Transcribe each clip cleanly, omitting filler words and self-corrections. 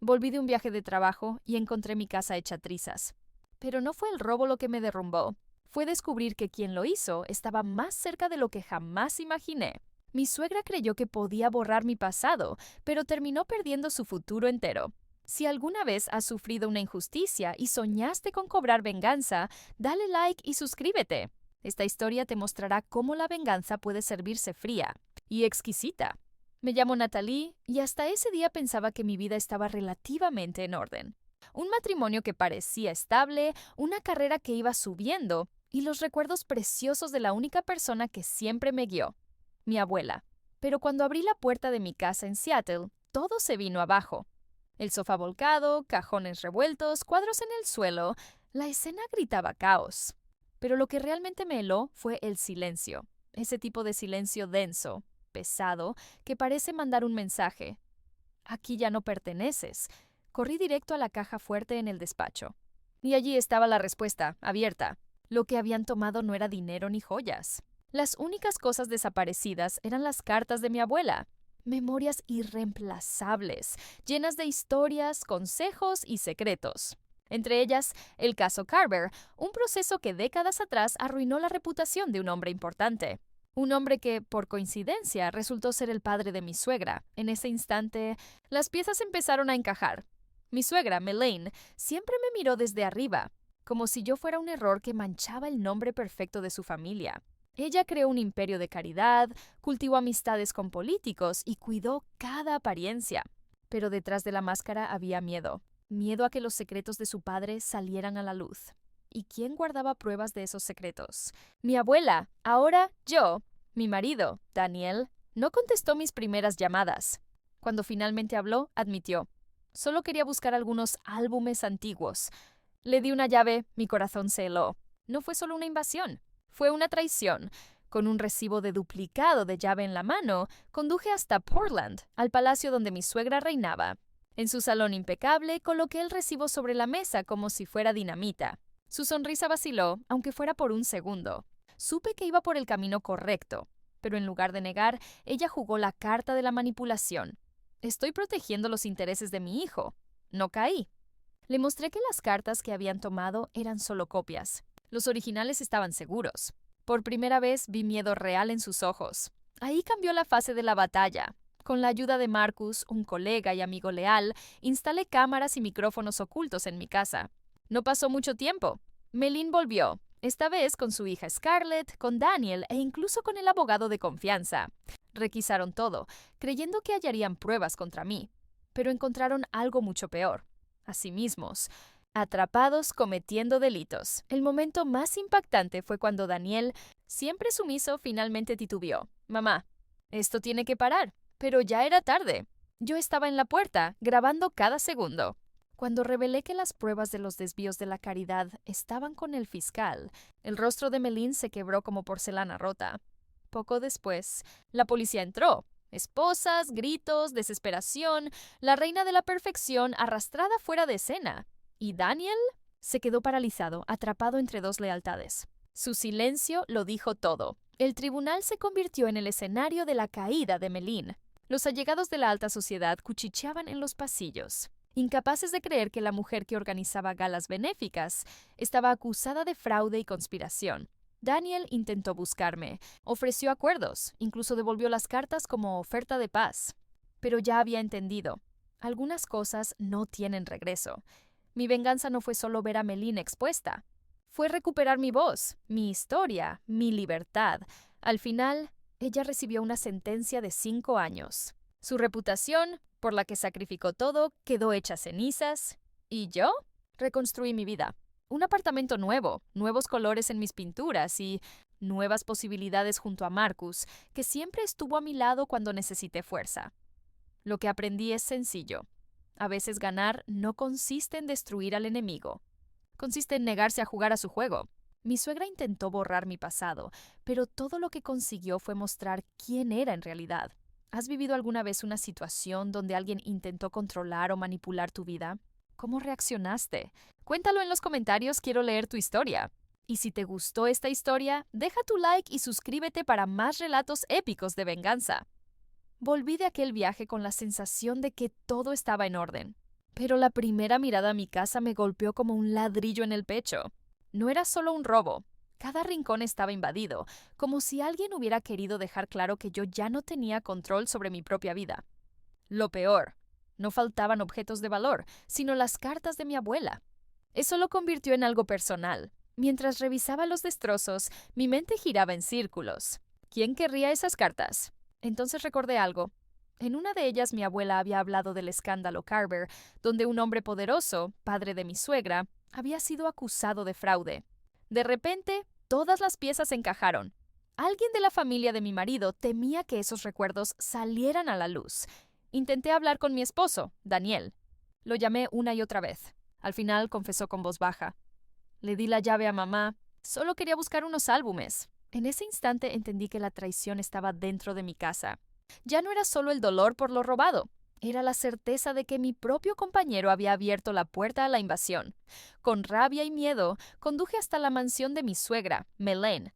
Volví de un viaje de trabajo y encontré mi casa hecha trizas. Pero no fue el robo lo que me derrumbó. Fue descubrir que quien lo hizo estaba más cerca de lo que jamás imaginé. Mi suegra creyó que podía borrar mi pasado, pero terminó perdiendo su futuro entero. Si alguna vez has sufrido una injusticia y soñaste con cobrar venganza, dale like y suscríbete. Esta historia te mostrará cómo la venganza puede servirse fría y exquisita. Me llamo Natalie y hasta ese día pensaba que mi vida estaba relativamente en orden. Un matrimonio que parecía estable, una carrera que iba subiendo y los recuerdos preciosos de la única persona que siempre me guió, mi abuela. Pero cuando abrí la puerta de mi casa en Seattle, todo se vino abajo. El sofá volcado, cajones revueltos, cuadros en el suelo, la escena gritaba caos. Pero lo que realmente me heló fue el silencio, ese tipo de silencio denso, pesado, que parece mandar un mensaje. Aquí ya no perteneces. Corrí directo a la caja fuerte en el despacho. Y allí estaba la respuesta, abierta. Lo que habían tomado no era dinero ni joyas. Las únicas cosas desaparecidas eran las cartas de mi abuela. Memorias irreemplazables, llenas de historias, consejos y secretos. Entre ellas, el caso Carver, un proceso que décadas atrás arruinó la reputación de un hombre importante. Un hombre que, por coincidencia, resultó ser el padre de mi suegra. En ese instante, las piezas empezaron a encajar. Mi suegra, Melaine, siempre me miró desde arriba, como si yo fuera un error que manchaba el nombre perfecto de su familia. Ella creó un imperio de caridad, cultivó amistades con políticos y cuidó cada apariencia. Pero detrás de la máscara había miedo. Miedo a que los secretos de su padre salieran a la luz. ¿Y quién guardaba pruebas de esos secretos? Mi abuela. Ahora yo, mi marido, Daniel, no contestó mis primeras llamadas. Cuando finalmente habló, admitió. Solo quería buscar algunos álbumes antiguos. Le di una llave, mi corazón se heló. No fue solo una invasión, fue una traición. Con un recibo de duplicado de llave en la mano, conduje hasta Portland, al palacio donde mi suegra reinaba. En su salón impecable, coloqué el recibo sobre la mesa como si fuera dinamita. Su sonrisa vaciló, aunque fuera por un segundo. Supe que iba por el camino correcto, pero en lugar de negar, ella jugó la carta de la manipulación. Estoy protegiendo los intereses de mi hijo. No caí. Le mostré que las cartas que habían tomado eran solo copias. Los originales estaban seguros. Por primera vez vi miedo real en sus ojos. Ahí cambió la fase de la batalla. Con la ayuda de Marcus, un colega y amigo leal, instalé cámaras y micrófonos ocultos en mi casa. No pasó mucho tiempo. Melaine volvió, esta vez con su hija Scarlett, con Daniel e incluso con el abogado de confianza. Requisaron todo, creyendo que hallarían pruebas contra mí. Pero encontraron algo mucho peor. A sí mismos, atrapados cometiendo delitos. El momento más impactante fue cuando Daniel, siempre sumiso, finalmente titubeó. Mamá, esto tiene que parar. Pero ya era tarde. Yo estaba en la puerta, grabando cada segundo. Cuando revelé que las pruebas de los desvíos de la caridad estaban con el fiscal, el rostro de Melaine se quebró como porcelana rota. Poco después, la policía entró. Esposas, gritos, desesperación, la reina de la perfección arrastrada fuera de escena. ¿Y Daniel? Se quedó paralizado, atrapado entre dos lealtades. Su silencio lo dijo todo. El tribunal se convirtió en el escenario de la caída de Melaine. Los allegados de la alta sociedad cuchicheaban en los pasillos, incapaces de creer que la mujer que organizaba galas benéficas estaba acusada de fraude y conspiración. Daniel intentó buscarme, ofreció acuerdos, incluso devolvió las cartas como oferta de paz. Pero ya había entendido. Algunas cosas no tienen regreso. Mi venganza no fue solo ver a Melaine expuesta. Fue recuperar mi voz, mi historia, mi libertad. Al final, ella recibió una sentencia de 5 años. Su reputación, por la que sacrificó todo, quedó hecha cenizas. ¿Y yo? Reconstruí mi vida. Un apartamento nuevo, nuevos colores en mis pinturas y nuevas posibilidades junto a Marcus, que siempre estuvo a mi lado cuando necesité fuerza. Lo que aprendí es sencillo. A veces ganar no consiste en destruir al enemigo. Consiste en negarse a jugar a su juego. Mi suegra intentó borrar mi pasado, pero todo lo que consiguió fue mostrar quién era en realidad. ¿Has vivido alguna vez una situación donde alguien intentó controlar o manipular tu vida? ¿Cómo reaccionaste? Cuéntalo en los comentarios, quiero leer tu historia. Y si te gustó esta historia, deja tu like y suscríbete para más relatos épicos de venganza. Volví de aquel viaje con la sensación de que todo estaba en orden. Pero la primera mirada a mi casa me golpeó como un ladrillo en el pecho. No era solo un robo. Cada rincón estaba invadido, como si alguien hubiera querido dejar claro que yo ya no tenía control sobre mi propia vida. Lo peor, no faltaban objetos de valor, sino las cartas de mi abuela. Eso lo convirtió en algo personal. Mientras revisaba los destrozos, mi mente giraba en círculos. ¿Quién querría esas cartas? Entonces recordé algo. En una de ellas mi abuela había hablado del escándalo Carver, donde un hombre poderoso, padre de mi suegra, había sido acusado de fraude. De repente, todas las piezas encajaron. Alguien de la familia de mi marido temía que esos recuerdos salieran a la luz. Intenté hablar con mi esposo, Daniel. Lo llamé una y otra vez. Al final confesó con voz baja. Le di la llave a mamá. Solo quería buscar unos álbumes. En ese instante entendí que la traición estaba dentro de mi casa. Ya no era solo el dolor por lo robado. Era la certeza de que mi propio compañero había abierto la puerta a la invasión. Con rabia y miedo, conduje hasta la mansión de mi suegra, Melaine.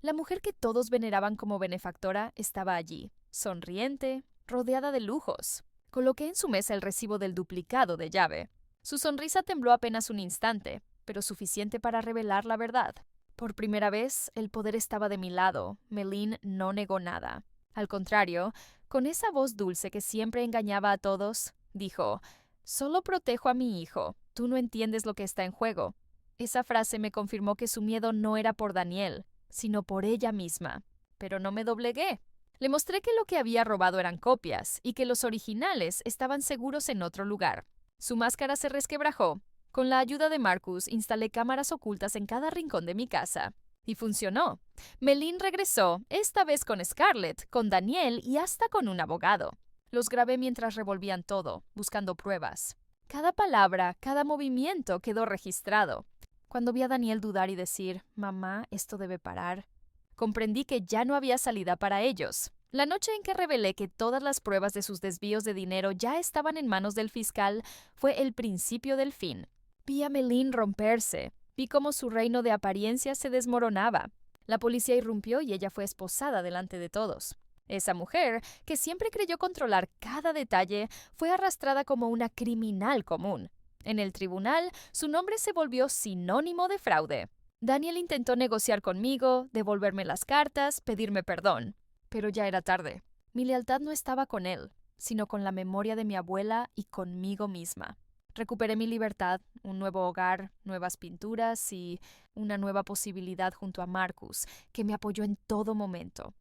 La mujer que todos veneraban como benefactora estaba allí, sonriente, rodeada de lujos. Coloqué en su mesa el recibo del duplicado de llave. Su sonrisa tembló apenas un instante, pero suficiente para revelar la verdad. Por primera vez, el poder estaba de mi lado. Melaine no negó nada. Al contrario, con esa voz dulce que siempre engañaba a todos, dijo: «Solo protejo a mi hijo. Tú no entiendes lo que está en juego». Esa frase me confirmó que su miedo no era por Daniel, sino por ella misma. Pero no me doblegué. Le mostré que lo que había robado eran copias y que los originales estaban seguros en otro lugar. Su máscara se resquebrajó. Con la ayuda de Marcus instalé cámaras ocultas en cada rincón de mi casa. Y funcionó. Melaine regresó, esta vez con Scarlett, con Daniel y hasta con un abogado. Los grabé mientras revolvían todo, buscando pruebas. Cada palabra, cada movimiento quedó registrado. Cuando vi a Daniel dudar y decir: «Mamá, esto debe parar», comprendí que ya no había salida para ellos. La noche en que revelé que todas las pruebas de sus desvíos de dinero ya estaban en manos del fiscal fue el principio del fin. Vi a Melaine romperse. Vi cómo su reino de apariencia se desmoronaba. La policía irrumpió y ella fue esposada delante de todos. Esa mujer, que siempre creyó controlar cada detalle, fue arrastrada como una criminal común. En el tribunal, su nombre se volvió sinónimo de fraude. Daniel intentó negociar conmigo, devolverme las cartas, pedirme perdón. Pero ya era tarde. Mi lealtad no estaba con él, sino con la memoria de mi abuela y conmigo misma. Recuperé mi libertad, un nuevo hogar, nuevas pinturas y una nueva posibilidad junto a Marcus, que me apoyó en todo momento.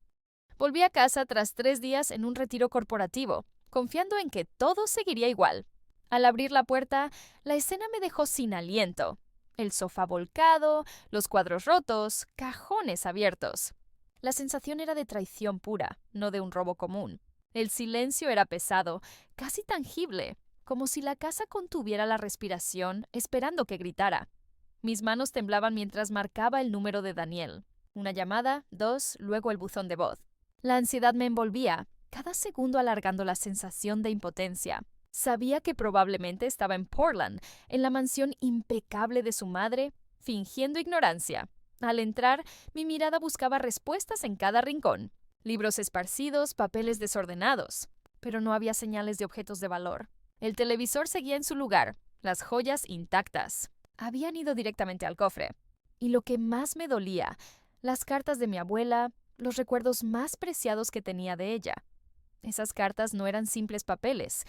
Volví a casa tras 3 días en un retiro corporativo, confiando en que todo seguiría igual. Al abrir la puerta, la escena me dejó sin aliento. El sofá volcado, los cuadros rotos, cajones abiertos. La sensación era de traición pura, no de un robo común. El silencio era pesado, casi tangible, como si la casa contuviera la respiración, esperando que gritara. Mis manos temblaban mientras marcaba el número de Daniel. Una llamada, 2, luego el buzón de voz. La ansiedad me envolvía, cada segundo alargando la sensación de impotencia. Sabía que probablemente estaba en Portland, en la mansión impecable de su madre, fingiendo ignorancia. Al entrar, mi mirada buscaba respuestas en cada rincón. Libros esparcidos, papeles desordenados. Pero no había señales de objetos de valor. El televisor seguía en su lugar, las joyas intactas. Habían ido directamente al cofre. Y lo que más me dolía, las cartas de mi abuela, los recuerdos más preciados que tenía de ella. Esas cartas no eran simples papeles.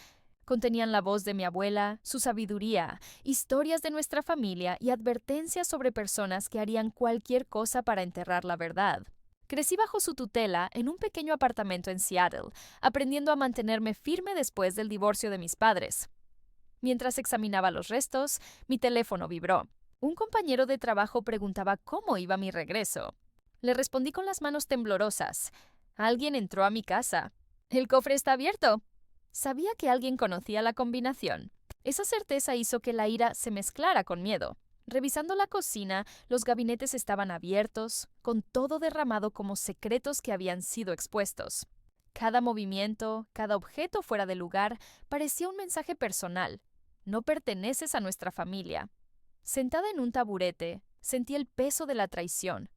Contenían la voz de mi abuela, su sabiduría, historias de nuestra familia y advertencias sobre personas que harían cualquier cosa para enterrar la verdad. Crecí bajo su tutela en un pequeño apartamento en Seattle, aprendiendo a mantenerme firme después del divorcio de mis padres. Mientras examinaba los restos, mi teléfono vibró. Un compañero de trabajo preguntaba cómo iba mi regreso. Le respondí con las manos temblorosas. Alguien entró a mi casa. «El cofre está abierto». Sabía que alguien conocía la combinación. Esa certeza hizo que la ira se mezclara con miedo. Revisando la cocina, los gabinetes estaban abiertos, con todo derramado como secretos que habían sido expuestos. Cada movimiento, cada objeto fuera de lugar, parecía un mensaje personal. No perteneces a nuestra familia. Sentada en un taburete, sentí el peso de la traición.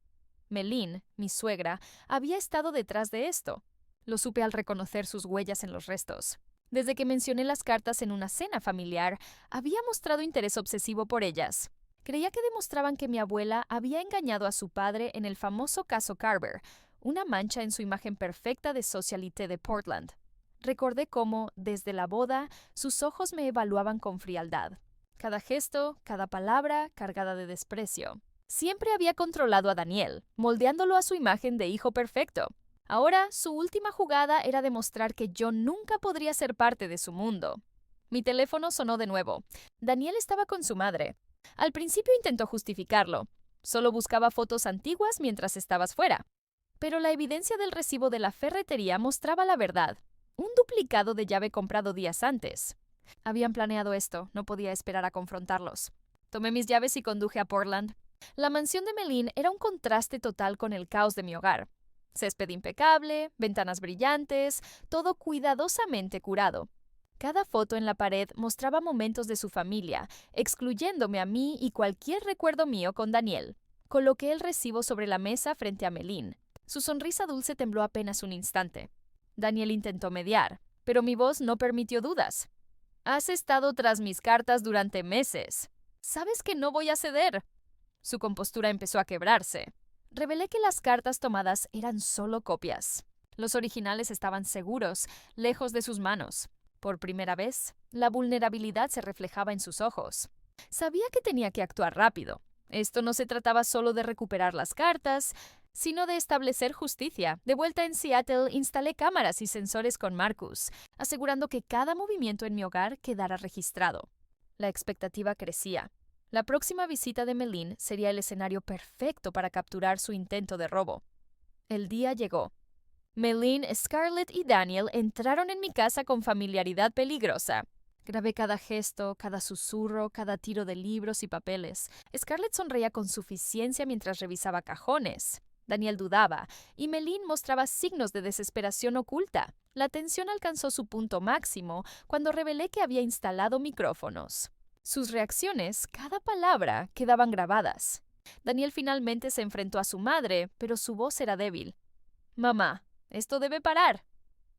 Melaine, mi suegra, había estado detrás de esto. Lo supe al reconocer sus huellas en los restos. Desde que mencioné las cartas en una cena familiar, había mostrado interés obsesivo por ellas. Creía que demostraban que mi abuela había engañado a su padre en el famoso caso Carver, una mancha en su imagen perfecta de socialité de Portland. Recordé cómo, desde la boda, sus ojos me evaluaban con frialdad. Cada gesto, cada palabra, cargada de desprecio. Siempre había controlado a Daniel, moldeándolo a su imagen de hijo perfecto. Ahora, su última jugada era demostrar que yo nunca podría ser parte de su mundo. Mi teléfono sonó de nuevo. Daniel estaba con su madre. Al principio intentó justificarlo. Solo buscaba fotos antiguas mientras estabas fuera. Pero la evidencia del recibo de la ferretería mostraba la verdad. Un duplicado de llave comprado días antes. Habían planeado esto, no podía esperar a confrontarlos. Tomé mis llaves y conduje a Portland. La mansión de Melin era un contraste total con el caos de mi hogar. Césped impecable, ventanas brillantes, todo cuidadosamente curado. Cada foto en la pared mostraba momentos de su familia, excluyéndome a mí y cualquier recuerdo mío con Daniel. Coloqué el recibo sobre la mesa frente a Melin. Su sonrisa dulce tembló apenas un instante. Daniel intentó mediar, pero mi voz no permitió dudas. Has estado tras mis cartas durante meses. Sabes que no voy a ceder. Su compostura empezó a quebrarse. Revelé que las cartas tomadas eran solo copias. Los originales estaban seguros, lejos de sus manos. Por primera vez, la vulnerabilidad se reflejaba en sus ojos. Sabía que tenía que actuar rápido. Esto no se trataba solo de recuperar las cartas, sino de establecer justicia. De vuelta en Seattle, instalé cámaras y sensores con Marcus, asegurando que cada movimiento en mi hogar quedara registrado. La expectativa crecía. La próxima visita de Melin sería el escenario perfecto para capturar su intento de robo. El día llegó. Melin, Scarlett y Daniel entraron en mi casa con familiaridad peligrosa. Grabé cada gesto, cada susurro, cada tiro de libros y papeles. Scarlett sonreía con suficiencia mientras revisaba cajones. Daniel dudaba, y Melin mostraba signos de desesperación oculta. La tensión alcanzó su punto máximo cuando revelé que había instalado micrófonos. Sus reacciones, cada palabra, quedaban grabadas. Daniel finalmente se enfrentó a su madre, pero su voz era débil. «Mamá, esto debe parar».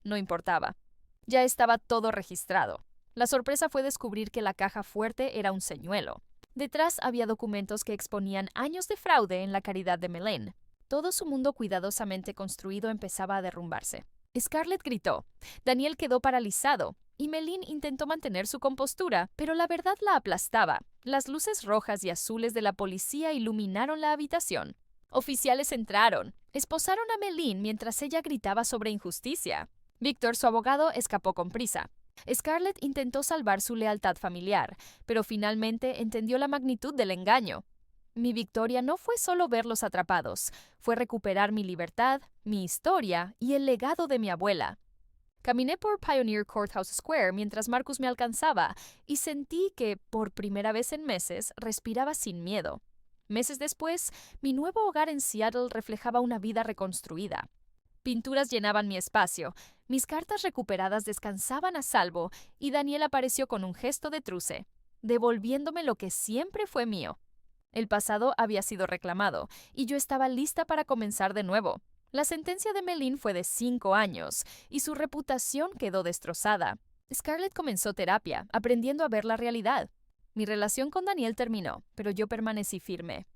No importaba. Ya estaba todo registrado. La sorpresa fue descubrir que la caja fuerte era un señuelo. Detrás había documentos que exponían años de fraude en la caridad de Melin. Todo su mundo cuidadosamente construido empezaba a derrumbarse. Scarlett gritó. Daniel quedó paralizado, y Melin intentó mantener su compostura, pero la verdad la aplastaba. Las luces rojas y azules de la policía iluminaron la habitación. Oficiales entraron. Esposaron a Melin mientras ella gritaba sobre injusticia. Víctor, su abogado, escapó con prisa. Scarlett intentó salvar su lealtad familiar, pero finalmente entendió la magnitud del engaño. Mi victoria no fue solo verlos atrapados, fue recuperar mi libertad, mi historia y el legado de mi abuela. Caminé por Pioneer Courthouse Square mientras Marcus me alcanzaba y sentí que, por primera vez en meses, respiraba sin miedo. Meses después, mi nuevo hogar en Seattle reflejaba una vida reconstruida. Pinturas llenaban mi espacio, mis cartas recuperadas descansaban a salvo y Daniel apareció con un gesto de truce, devolviéndome lo que siempre fue mío. El pasado había sido reclamado y yo estaba lista para comenzar de nuevo. La sentencia de Melin fue de 5 años y su reputación quedó destrozada. Scarlett comenzó terapia, aprendiendo a ver la realidad. Mi relación con Daniel terminó, pero yo permanecí firme,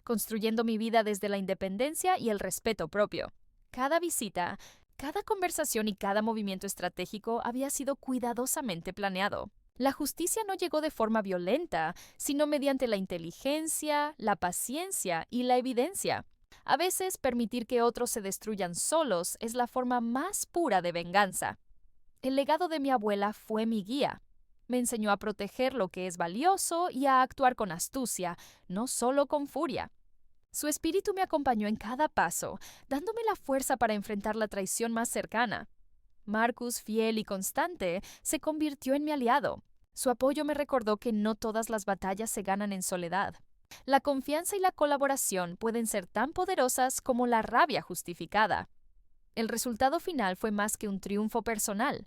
construyendo mi vida desde la independencia y el respeto propio. Cada visita, cada conversación y cada movimiento estratégico había sido cuidadosamente planeado. La justicia no llegó de forma violenta, sino mediante la inteligencia, la paciencia y la evidencia. A veces, permitir que otros se destruyan solos es la forma más pura de venganza. El legado de mi abuela fue mi guía. Me enseñó a proteger lo que es valioso y a actuar con astucia, no solo con furia. Su espíritu me acompañó en cada paso, dándome la fuerza para enfrentar la traición más cercana. Marcus, fiel y constante, se convirtió en mi aliado. Su apoyo me recordó que no todas las batallas se ganan en soledad. La confianza y la colaboración pueden ser tan poderosas como la rabia justificada. El resultado final fue más que un triunfo personal.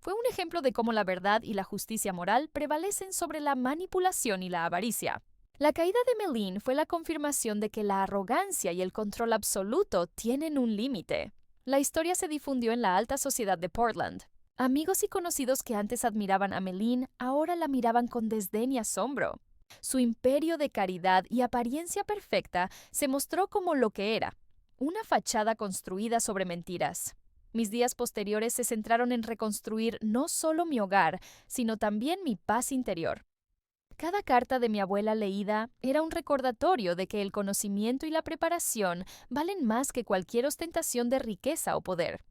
Fue un ejemplo de cómo la verdad y la justicia moral prevalecen sobre la manipulación y la avaricia. La caída de Melin fue la confirmación de que la arrogancia y el control absoluto tienen un límite. La historia se difundió en la alta sociedad de Portland. Amigos y conocidos que antes admiraban a Meline ahora la miraban con desdén y asombro. Su imperio de caridad y apariencia perfecta se mostró como lo que era, una fachada construida sobre mentiras. Mis días posteriores se centraron en reconstruir no solo mi hogar, sino también mi paz interior. Cada carta de mi abuela leída era un recordatorio de que el conocimiento y la preparación valen más que cualquier ostentación de riqueza o poder.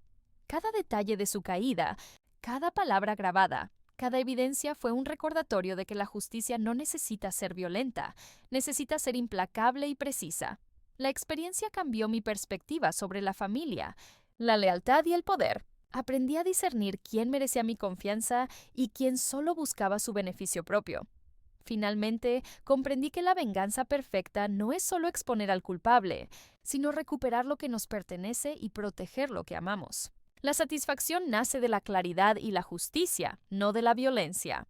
Cada detalle de su caída, cada palabra grabada, cada evidencia fue un recordatorio de que la justicia no necesita ser violenta, necesita ser implacable y precisa. La experiencia cambió mi perspectiva sobre la familia, la lealtad y el poder. Aprendí a discernir quién merecía mi confianza y quién solo buscaba su beneficio propio. Finalmente, comprendí que la venganza perfecta no es solo exponer al culpable, sino recuperar lo que nos pertenece y proteger lo que amamos. La satisfacción nace de la claridad y la justicia, no de la violencia.